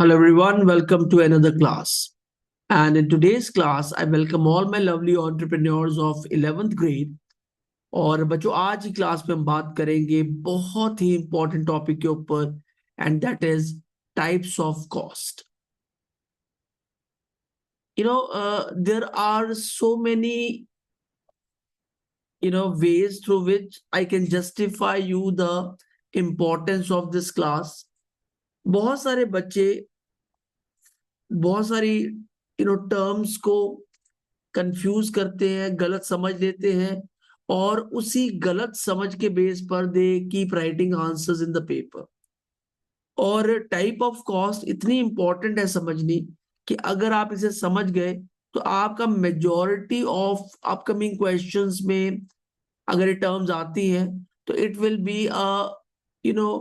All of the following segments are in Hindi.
Hello everyone, welcome to another class. And in today's class, I welcome all my lovely entrepreneurs of 11th grade. और बच्चों आज की क्लास में हम बात करेंगे बहुत ही इंपॉर्टेंट टॉपिक के ऊपर and that is types of cost. There are so many ways through which I can justify you the importance of this class. बहुत सारे बच्चे बहुत सारी टर्म्स को कंफ्यूज करते हैं, गलत समझ लेते हैं और उसी गलत समझ के बेस पर they keep writing answers in the paper. और टाइप ऑफ कॉस्ट इतनी इंपॉर्टेंट है समझनी कि अगर आप इसे समझ गए तो आपका मेजॉरिटी ऑफ अपकमिंग क्वेश्चंस में अगर ये टर्म्स आती हैं तो it will be you know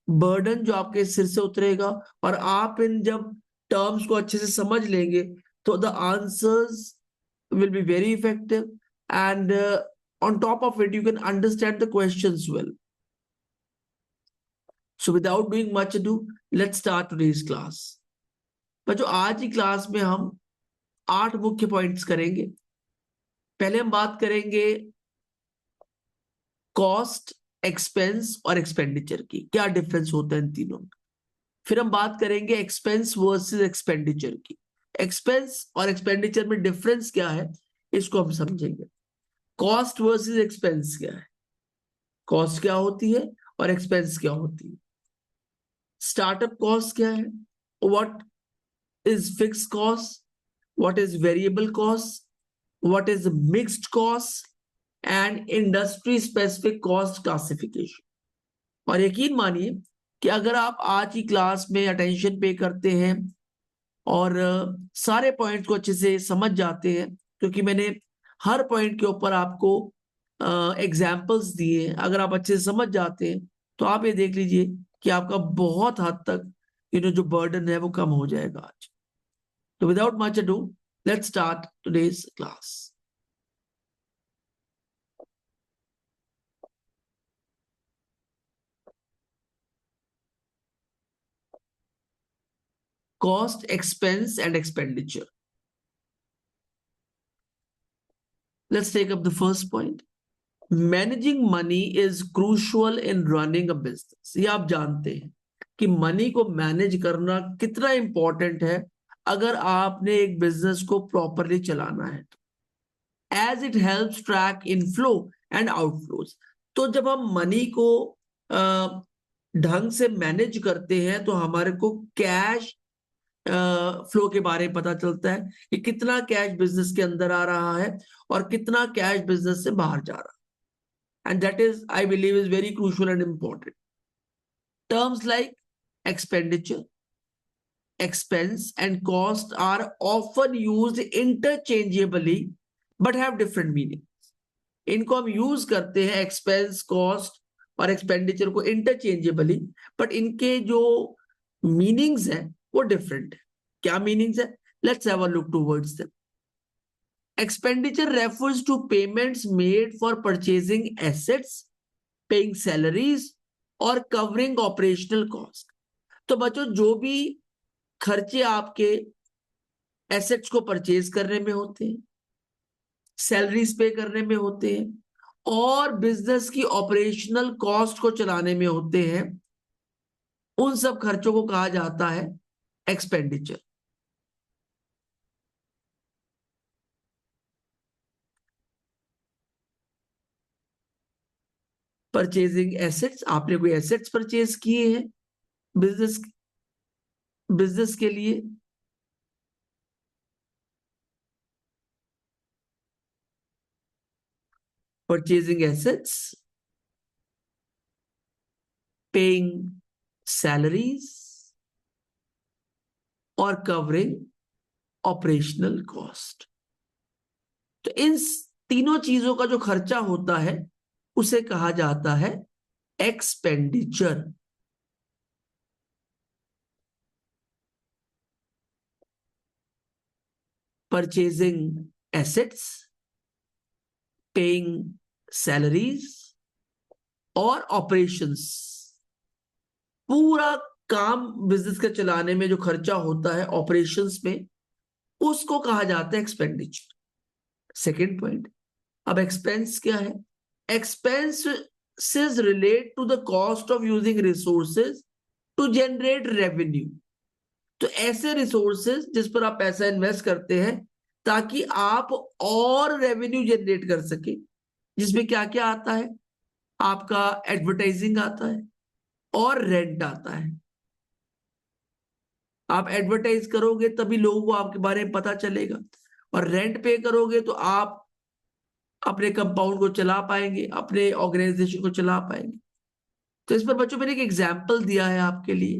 burden जो आपके सिर से उतरेगा. और आप इन जब टर्म्स को अच्छे से समझ लेंगे तो the answers will be very effective and on top of it you can understand the questions well. So without doing much ado, let's start today's class. बच्चों आज की क्लास में हम 8 मुख्य पॉइंट्स करेंगे. पहले हम बात करेंगे कॉस्ट, एक्सपेंस और एक्सपेंडिचर की, क्या डिफरेंस होता है इन तीनों में. फिर हम बात करेंगे एक्सपेंस वर्सेस एक्सपेंडिचर की. एक्सपेंस और एक्सपेंडिचर में डिफरेंस क्या है इसको हम समझेंगे. कॉस्ट वर्सेस एक्सपेंस क्या है, कॉस्ट क्या होती है और एक्सपेंस क्या होती है. स्टार्टअप कॉस्ट क्या है, what is fix cost, what is variable cost, what is mixed cost and industry specific cost classification. और यकीन मानिए कि अगर आप आज की क्लास में अटेंशन पे करते हैं और सारे पॉइंट्स को अच्छे से समझ जाते हैं, क्योंकि मैंने हर पॉइंट के ऊपर आपको एग्जाम्पल्स दिए हैं, अगर आप अच्छे से समझ जाते हैं तो आप ये देख लीजिए कि आपका बहुत हद तक जो बर्डन है वो कम हो जाएगा आज. तो without much ado let's start today's class. Cost, expense and expenditure. Let's take up the first point. Managing money is crucial in running a business. ये आप जानते हैं कि मनी को मैनेज करना कितना इंपॉर्टेंट है अगर आपने एक बिजनेस को प्रॉपरली चलाना है, as it helps track inflow and outflows. तो जब हम मनी को ढंग से मैनेज करते हैं तो हमारे को कैश फ्लो के बारे में पता चलता है कि कितना कैश बिजनेस के अंदर आ रहा है और कितना कैश बिजनेस से बाहर जा रहा है. And that is, I believe, is very crucial and important. Terms like expenditure, expense and cost are often used interchangeably but have different meanings. इनको हम यूज करते हैं एक्सपेंस, कॉस्ट और एक्सपेंडिचर को इंटरचेंजेबली, बट इनके जो मीनिंग्स हैं वो डिफरेंट है. क्या मीनिंग्स है, let's have a look towards them. Expenditure refers to payments made for purchasing assets, paying salaries or covering operational cost. तो बच्चों जो भी खर्चे आपके एसेट्स को परचेज करने में होते हैं, सैलरीज पे करने में होते हैं और बिजनेस की ऑपरेशनल कॉस्ट को चलाने में होते हैं, उन सब खर्चों को कहा जाता है एक्सपेंडिचर. परचेजिंग एसेट्स, आपने कोई एसेट्स परचेज किए हैं बिजनेस बिजनेस के लिए, purchasing assets, paying salaries और covering operational cost. तो इन तीनों चीजों का जो खर्चा होता है उसे कहा जाता है expenditure. Purchasing assets, paying salaries और ऑपरेशंस, पूरा काम बिजनेस के चलाने में जो खर्चा होता है ऑपरेशंस में, उसको कहा जाता है एक्सपेंडिचर। सेकेंड पॉइंट, अब एक्सपेंस क्या है? Expenses relate to the cost of using resources to generate revenue. तो ऐसे रिसोर्सेज जिस पर आप पैसा इन्वेस्ट करते हैं ताकि आप और रेवेन्यू जनरेट कर सके, जिसमें क्या क्या आता है? आपका एडवर्टाइजिंग आता है और रेंट आता है। आप एडवर्टाइज करोगे तभी लोगों को आपके बारे में पता चलेगा, और रेंट पे करोगे तो आप अपने कंपाउंड को चला पाएंगे, अपने ऑर्गेनाइजेशन को चला पाएंगे। तो इस पर बच्चों मैंने एक एग्जाम्पल दिया है आपके लिए।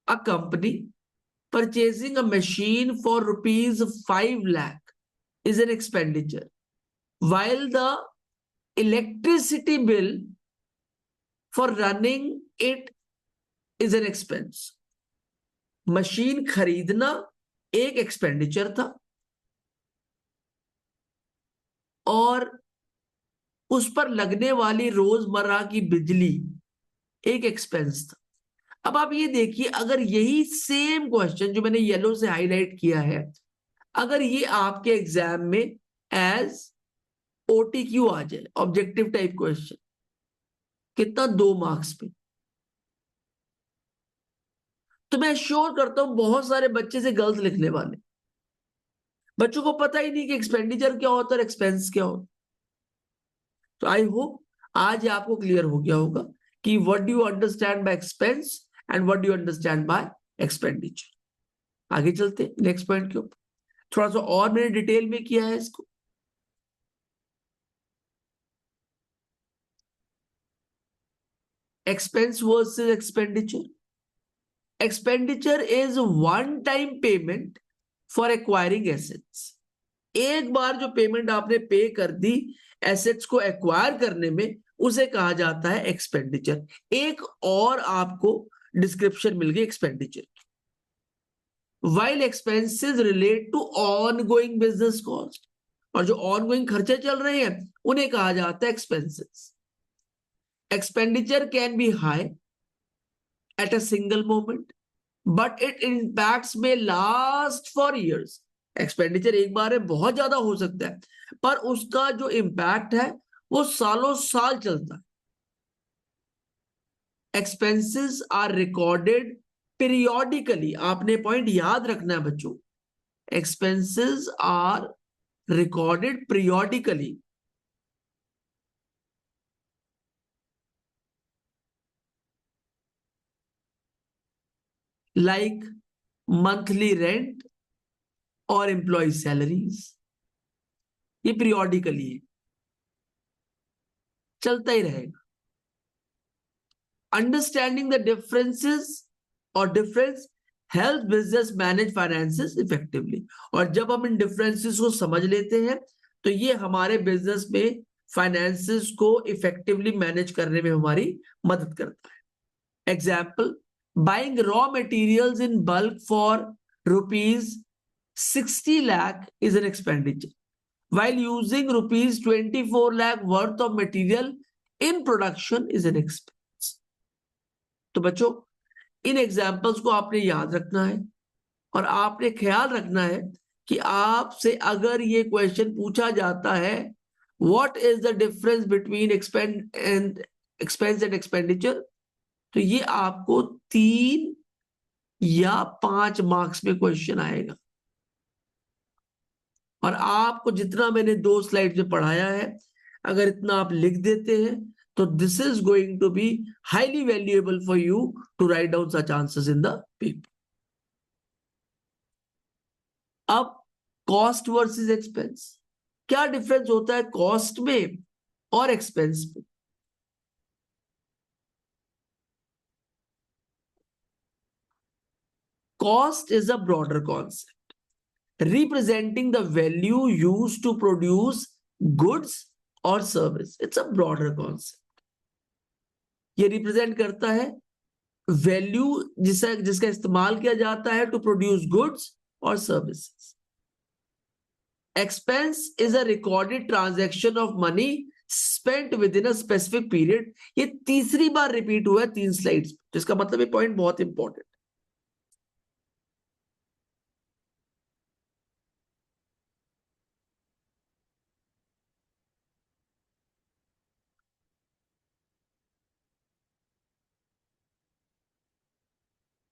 A company purchasing a machine for ₹5 lakh is an expenditure, while the electricity bill for running it is an expense. Machine खरीदना एक एक्सपेंडिचर था और उस पर लगने वाली रोजमर्रा की बिजली एक एक्सपेंस था। अब आप ये देखिए, अगर यही सेम क्वेश्चन जो मैंने येलो से हाईलाइट किया है, अगर ये आपके एग्जाम में एज OTQ आ जाए, ऑब्जेक्टिव टाइप क्वेश्चन, कितना 2 मार्क्स पे, तो मैं श्योर करता हूं बहुत सारे बच्चे से गलत लिखने वाले। बच्चों को पता ही नहीं कि एक्सपेंडिचर क्या होता है और एक्सपेंस क्या होता है। तो आई होप आज आपको क्लियर हो गया होगा कि what do you understand by expense and what do you understand by expenditure. आगे चलते नेक्स्ट पॉइंट के ऊपर, थोड़ा सा और मैंने डिटेल में किया है इसको। Expense versus expenditure. Expenditure is one time payment for acquiring assets. एक बार जो पेमेंट आपने पे कर दी एसेट्स को एक्वायर करने में, उसे कहा जाता है एक्सपेंडिचर। एक और आपको डिस्क्रिप्शन मिल गई एक्सपेंडिचर की। While expenses relate to ongoing business cost, और जो ऑन गोइंग खर्चे चल रहे हैं उन्हें कहा जाता है expenses. Expenditure can be high at a single moment but it impacts में लास्ट फॉर इयर्स। एक्सपेंडिचर एक बार में बहुत ज्यादा हो सकता है, पर उसका जो इंपैक्ट है वो सालों साल चलता है। Expenses are recorded periodically. आपने पॉइंट याद रखना है बच्चों, expenses are recorded periodically. Like monthly rent और एम्प्लॉय सैलरीज, ये पीरियोडिकली है, चलता ही रहेगा। अंडरस्टैंडिंग द डिफरेंसेस और difference help business manage finances effectively. और जब हम इन डिफरेंसेस को समझ लेते हैं तो ये हमारे बिजनेस में फाइनेंसेस को इफेक्टिवली मैनेज करने में हमारी मदद करता है। Example, buying raw materials in bulk for ₹60 lakh is an expenditure, while using ₹24 lakh worth of material in production is an expense. तो बच्चों इन एग्जाम्पल्स को आपने याद रखना है और आपने ख्याल रखना है कि आपसे अगर ये क्वेश्चन पूछा जाता है what is the difference between expense and expenditure, तो ये आपको 3 या 5 मार्क्स में क्वेश्चन आएगा। और आपको जितना मैंने 2 स्लाइड में पढ़ाया है, अगर इतना आप लिख देते हैं तो this is going to be highly valuable for you to write down such answers in the paper. अब कॉस्ट वर्सेस एक्सपेंस, क्या डिफरेंस होता है कॉस्ट में और एक्सपेंस में? Cost is a broader concept representing the value used to produce goods और service. It's a broader concept. ये रिप्रेजेंट करता है वैल्यू जिसका इस्तेमाल किया जाता है टू प्रोड्यूस गुड्स और services. Expense is a recorded transaction of money spent with in a specific period, ये तीसरी बार रिपीट हुआ है 3 स्लाइड्स, जिसका मतलब ये पॉइंट बहुत important.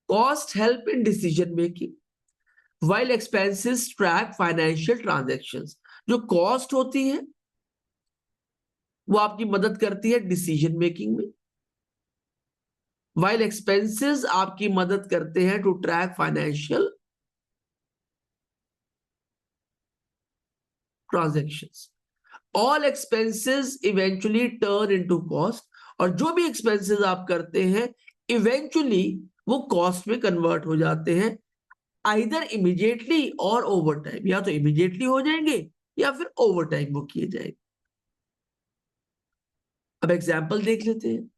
Cost help in decision making while expenses track financial transactions। जो कॉस्ट होती है वो आपकी मदद करती है डिसीजन मेकिंग में, while expenses आपकी मदद करते हैं टू track financial transactions. All expenses eventually turn into cost, और जो भी एक्सपेंसेस आप करते हैं इवेंचुअली वो कॉस्ट में कन्वर्ट हो जाते हैं, आइदर इमीडिएटली और ओवर टाइम, या तो इमीडिएटली हो जाएंगे या फिर ओवर टाइम वो किए जाएंगे। अब एग्जांपल देख लेते हैं।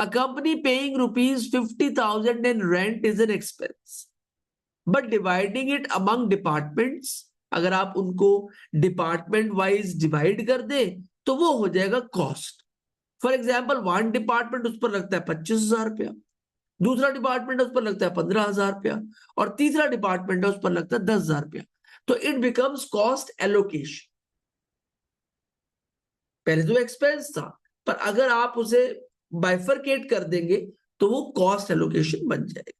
A company paying ₹50,000 in rent is an expense, but dividing it among departments, अगर आप उनको डिपार्टमेंट वाइज डिवाइड कर दे तो वो हो जाएगा cost. For example, one department उस पर लगता है 25,000 रुपया, दूसरा डिपार्टमेंट उस पर लगता है 15,000 रुपया, और तीसरा डिपार्टमेंट है उस पर लगता है 10,000 रुपया। तो इट बिकम्स कॉस्ट एलोकेशन। पहले तो एक्सपेंस था, पर अगर आप उसे बाइफरकेट कर देंगे तो वो कॉस्ट एलोकेशन बन जाएगा।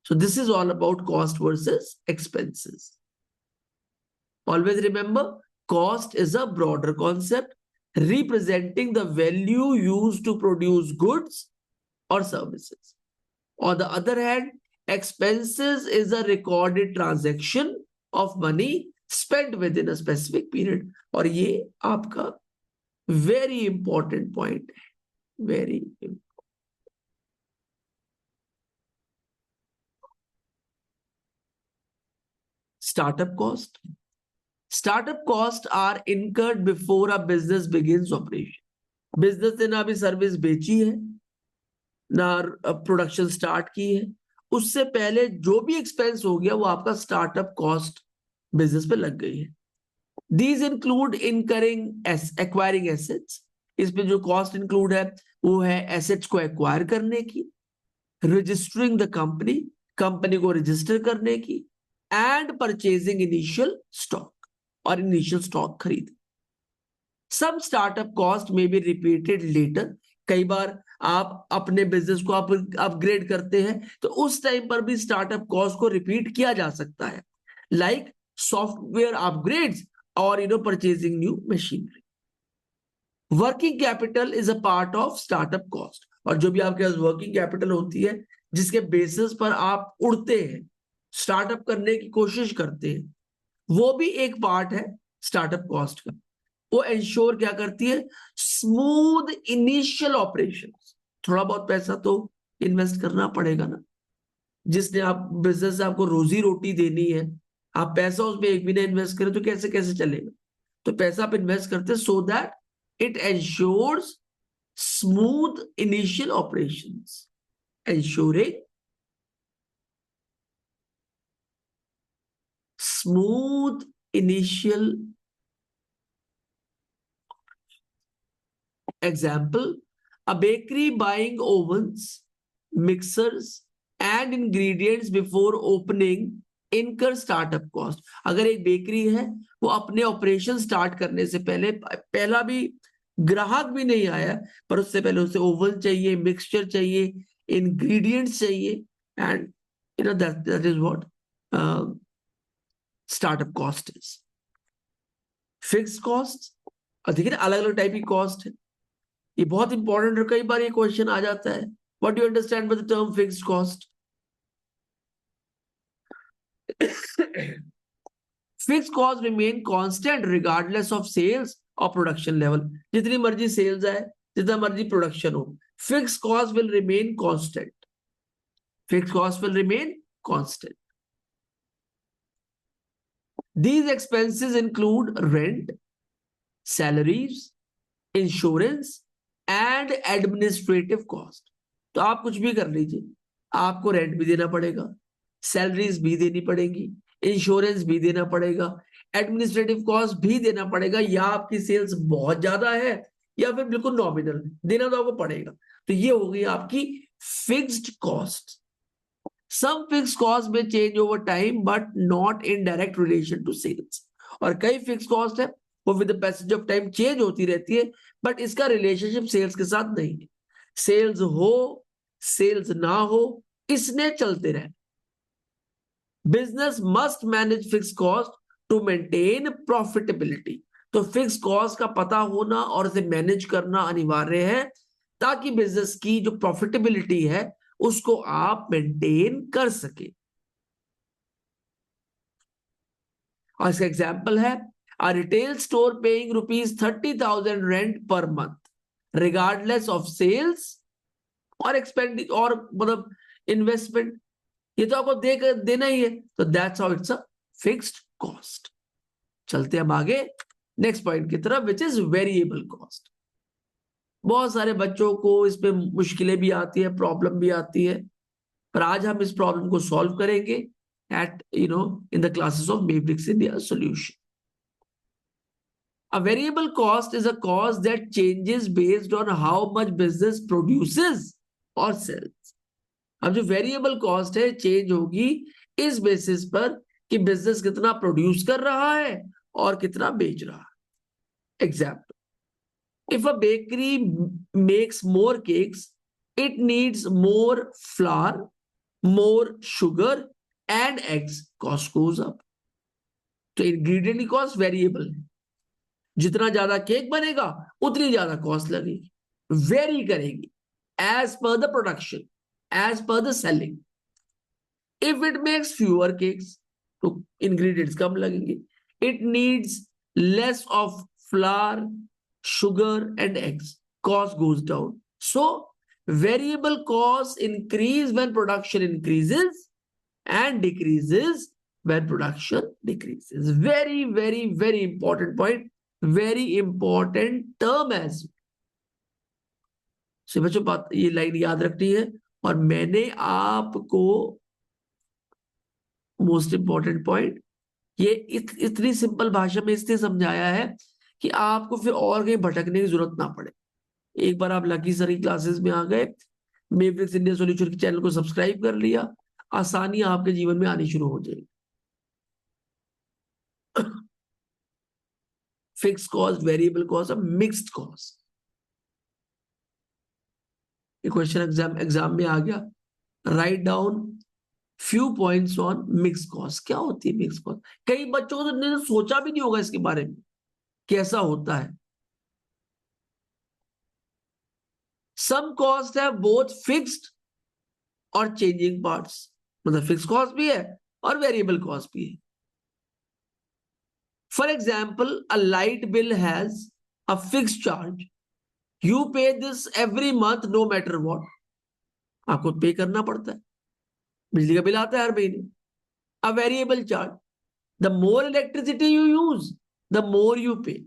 So this is all about cost versus expenses. Always remember, cost is a broader concept representing the value used to produce goods or services. On the other hand, expenses is a recorded transaction of money spent within a specific period. और ये आपका very important point है, very important. Startup cost. Startup costs are incurred before a business begins operation. Business ने ना अभी सर्विस बेची है ना प्रोडक्शन स्टार्ट की है, उससे पहले जो भी एक्सपेंस हो गया वो आपका स्टार्टअप कॉस्ट बिजनेस पे लग गई है। These include incurring acquiring assets, इसमें जो कॉस्ट इंक्लूड है वो है एसेट्स को एक्वायर करने की, रजिस्टरिंग द कंपनी, कंपनी को रजिस्टर करने की, एंड परचेजिंग इनिशियल स्टॉक, और इनिशियल स्टॉक खरीद। सम startup cost may be repeated letter, कई बार आप अपने बिजनेस को अपग्रेड करते हैं तो उस टाइम पर भी स्टार्टअप कॉस्ट को रिपीट किया जा सकता है, लाइक सॉफ्टवेयर अपग्रेड्स और purchasing new machinery. Working capital is a part of startup cost, और जो भी आपके पास वर्किंग कैपिटल होती है जिसके बेसिस पर आप उड़ते हैं, स्टार्टअप करने की कोशिश करते हैं, वो भी एक पार्ट है स्टार्टअप कॉस्ट का। वो इंश्योर क्या करती है, स्मूथ इनिशियल ऑपरेशन। थोड़ा बहुत पैसा तो इन्वेस्ट करना पड़ेगा ना, जिसने आप बिजनेस से आपको रोजी रोटी देनी है, आप पैसा उसमें एक भी ना इन्वेस्ट करें तो कैसे कैसे चलेगा। तो पैसा आप इन्वेस्ट करते so that it ensures smooth initial operations, ensuring smooth initial. Example, a bakery buying ovens, mixers and ingredients before opening incur startup cost। अगर एक बेकरी है वो अपने ऑपरेशन स्टार्ट करने से पहले, पहला भी ग्राहक भी नहीं आया पर उससे पहले उसे ओवन चाहिए, मिक्सचर चाहिए, इंग्रेडिएंट्स चाहिए, and that is what startup cost is. Fixed cost, देखिए अलग अलग टाइप की कॉस्ट है, ये बहुत इंपॉर्टेंट है, कई बार ये क्वेश्चन आ जाता है। What do understand by the term fixed cost? Fixed cost remain constant regardless of sales और प्रोडक्शन लेवल। जितनी मर्जी सेल्स आए, जितना मर्जी प्रोडक्शन हो, fixed cost will remain constant. Fixed cost will remain constant. These expenses include rent, salaries, insurance and administrative cost। तो आप कुछ भी कर लीजिए, आपको रेंट भी देना पड़ेगा, सैलरीज भी देनी पड़ेगी, इंश्योरेंस भी देना पड़ेगा, एडमिनिस्ट्रेटिव कॉस्ट भी देना पड़ेगा, या आपकी सेल्स बहुत ज्यादा है या फिर बिल्कुल नॉमिनल, देना तो आपको पड़ेगा। तो ये हो गई आपकी fixed cost. Some fixed cost में change over time but not in direct relation to sales. और कई फिक्स कॉस्ट है वो with the passage of time change होती रहती है, बट इसका रिलेशनशिप सेल्स के साथ नहीं है। सेल्स हो सेल्स ना हो, इसने चलते रहे। Business must manage fixed cost to maintain profitability. तो फिक्स कॉस्ट का पता होना और इसे मैनेज करना अनिवार्य है, ताकि बिजनेस की जो प्रॉफिटेबिलिटी है उसको आप मेंटेन कर सके। और इसका एग्जाम्पल है a retail store paying ₹30,000 rent per month regardless of sales और एक्सपेंड और मतलब इन्वेस्टमेंट। ये तो आपको देकर देना ही है, तो that's how it's a fixed cost. चलते हैं हम आगे नेक्स्ट पॉइंट की तरफ, विच इज वेरिएबल कॉस्ट। बहुत सारे बच्चों को इसमें मुश्किलें भी आती है, प्रॉब्लम भी आती है, पर आज हम इस प्रॉब्लम को सॉल्व करेंगे eight in the classes of Matrix India Solution. A variable cost is a cost that changes based on how much business produces or sells. अब जो वेरिएबल कॉस्ट है चेंज होगी इस बेसिस पर कि बिजनेस कितना प्रोड्यूस कर रहा है और कितना बेच रहा है। Example, if a bakery makes more cakes it needs more flower, more sugar and eggs, cost goes up. तो इंग्रेडिएंट की कॉस्ट वेरिएबल है, जितना ज्यादा केक बनेगा उतनी ज्यादा कॉस्ट लगेगी, वेरी करेगी as per the production, as per the selling. If it makes fewer cakes तो इंग्रेडिएंट्स कम लगेंगे, it needs less of flour, sugar and eggs, cost goes down. So variable cost increase when production increases and decreases when production decreases. Very, very, very important point, very important term as well. So बच्चों बात ये लाइन याद रखनी है, और मैंने आपको मोस्ट इंपॉर्टेंट पॉइंट ये इतनी सिंपल भाषा में इसलिए समझाया है कि आपको फिर और कहीं भटकने की जरूरत ना पड़े। एक बार आप लकी सर की क्लासेस में आ गए, मैट्रिक्स इंडिया सॉल्यूशन के चैनल को सब्सक्राइब कर लिया, आसानी आपके जीवन में आनी शुरू हो जाएगी। फिक्स कॉस्ट, वेरिएबल कॉस्ट और मिक्स्ड कॉस्ट। ये क्वेश्चन एग्जाम में आ गया। Write down few points on mix cost. क्या होती है मिक्स कॉस्ट? कई बच्चों को तो सोचा भी नहीं होगा इसके बारे में कैसा होता है। सम कॉस्ट है बोथ फिक्स्ड और चेंजिंग पार्ट्स, मतलब फिक्स कॉस्ट भी है और वेरिएबल कॉस्ट भी है। For example, a light bill has a fixed charge, you pay this every month no matter what. आपको पे करना पड़ता है, बिजली का बिल आता है हर महीने। अ variable charge, the more electricity you use the more you पे।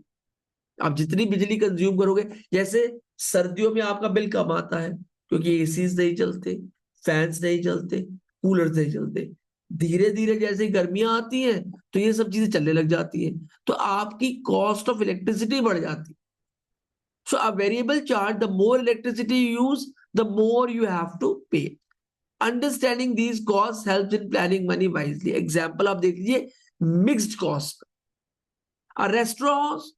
आप जितनी बिजली कंज्यूम करोगे, जैसे सर्दियों में आपका बिल कम आता है क्योंकि एसीज नहीं चलते, फैंस नहीं चलते, कूलर नहीं चलते। धीरे धीरे जैसे गर्मियां आती हैं तो ये सब चीजें चलने लग जाती है, तो आपकी कॉस्ट ऑफ इलेक्ट्रिसिटी बढ़ जाती है। So a variable charge, the more electricity you use the more you have to pay. Understanding these cost helps in planning money wisely. Example आप देख लीजिए mixed cost. A restaurant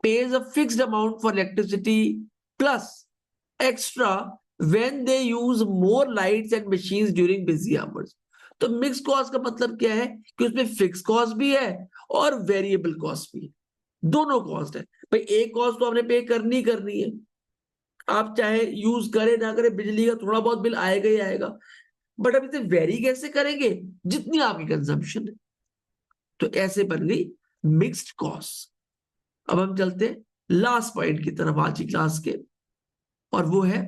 pays a fixed amount for electricity plus extra when they use more lights and machines during busy hours. तो मिक्स कॉस्ट का मतलब क्या है कि उसमें फिक्स कॉस्ट भी है और वेरिएबल कॉस्ट भी है, दोनों कॉस्ट है। भाई एक कॉस्ट तो आपने पे करनी करनी है, आप चाहे यूज करें ना करें, बिजली का थोड़ा बहुत बिल आएगा ही आएगा, बट अब इसे वेरी कैसे करेंगे? जितनी आपकी कंजम्पशन है। तो ऐसे बन गई मिक्स्ड कॉस्ट। अब हम चलते हैं लास्ट पॉइंट की तरफ आज की क्लास के, और वो है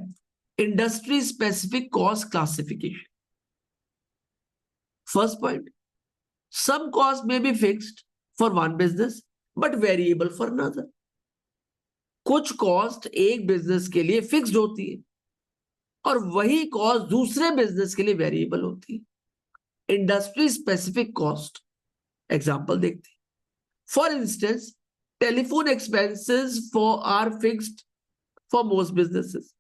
industry specific cost classification. First point, some cost may be fixed for one business but variable for another. कुछ कॉस्ट एक बिजनेस के लिए फिक्स्ड होती है और वही कॉस्ट दूसरे बिजनेस के लिए वेरिएबल होती है। इंडस्ट्री स्पेसिफिक कॉस्ट, एग्जांपल देखते हैं। For instance, telephone expenses for are fixed for most businesses,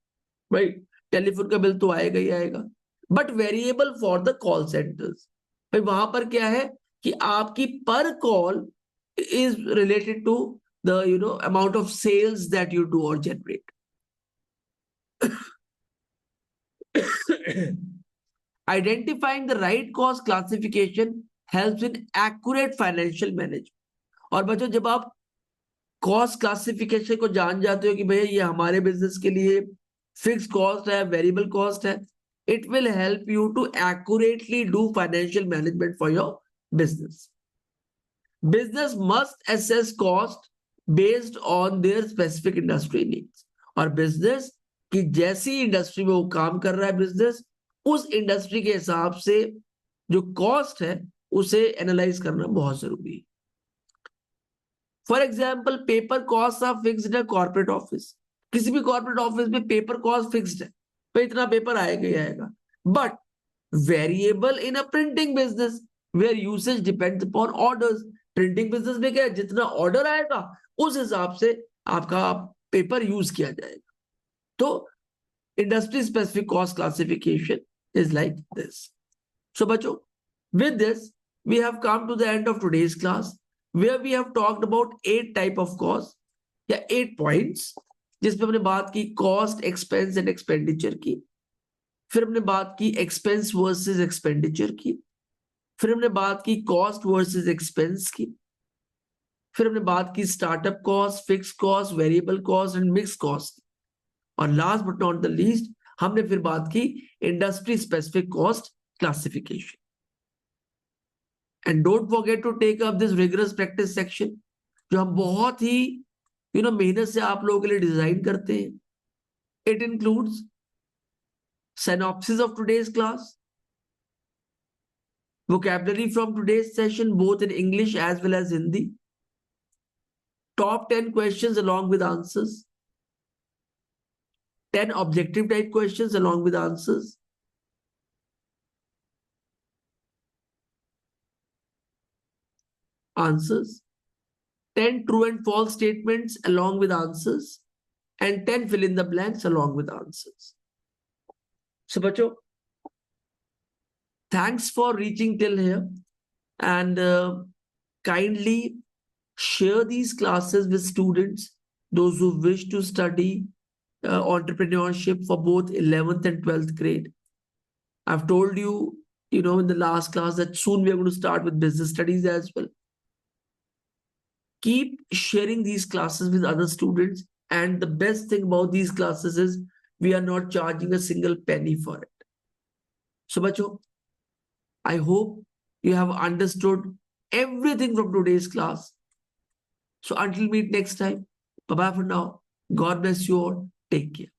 right? Telephone का बिल तो आएगा ही आएगा, but variable for the call centres. भाई वहां पर क्या है कि आपकी per call is related to the amount of sales that you do or generate. Identifying the right cost classification helps in accurate financial management. और बच्चों जब आप कॉस्ट क्लासिफिकेशन को जान जाते हो कि भैया ये हमारे बिजनेस के लिए फिक्स कॉस्ट है, वेरिएबल कॉस्ट है, it will help you to accurately do financial management for your business. Business must assess cost based on their specific industry needs. और बिजनेस की जैसी इंडस्ट्री में वो काम कर रहा है बिजनेस, उस इंडस्ट्री के हिसाब से जो कॉस्ट है उसे एनालाइज करना बहुत जरूरी है. For example, paper cost are fixed है कॉर्पोरेट ऑफिस. किसी भी कॉर्पोरेट ऑफिस में पेपर कॉस्ट फिक्स्ड है, तो इतना पेपर आएगा ही आएगा. But variable in a printing business where usage depends upon orders. Printing business में क्या है, जितना ऑर्डर आएगा उस हिसाब से आपका पेपर यूज किया जाएगा. तो industry specific cost classification is like this. So बच्चों, with this we have come to the end of today's class, where we have talked about 8 type of cost या 8 पॉइंट्स, जिसमें हमने बात की कॉस्ट, एक्सपेंस एंड एक्सपेंडिचर की. फिर हमने बात की एक्सपेंस वर्सेस एक्सपेंडिचर की. फिर हमने बात की कॉस्ट वर्सेस एक्सपेंस की. फिर हमने बात की startup cost, fix cost, variable cost and mix cost. और last but not the least हमने फिर बात की industry specific cost classification. And don't forget to take up this rigorous practice section, जो हम बहुत ही मेहनत से आप लोगों के लिए डिजाइन करते हैं. It includes synopsis of today's class, vocabulary from today's session both in English as well as Hindi, top 10 questions along with answers, 10 objective type questions along with answers, answers, 10 true and false statements along with answers, and 10 fill in the blanks along with answers. So bachcho, thanks for reaching till here, and kindly share these classes with students, those who wish to study entrepreneurship for both 11th and 12th grade. I've told you, in the last class that soon we are going to start with business studies as well. Keep sharing these classes with other students. And the best thing about these classes is we are not charging a single penny for it. So, bacho, I hope you have understood everything from today's class. So until we meet next time, bye-bye for now. God bless you all. Take care.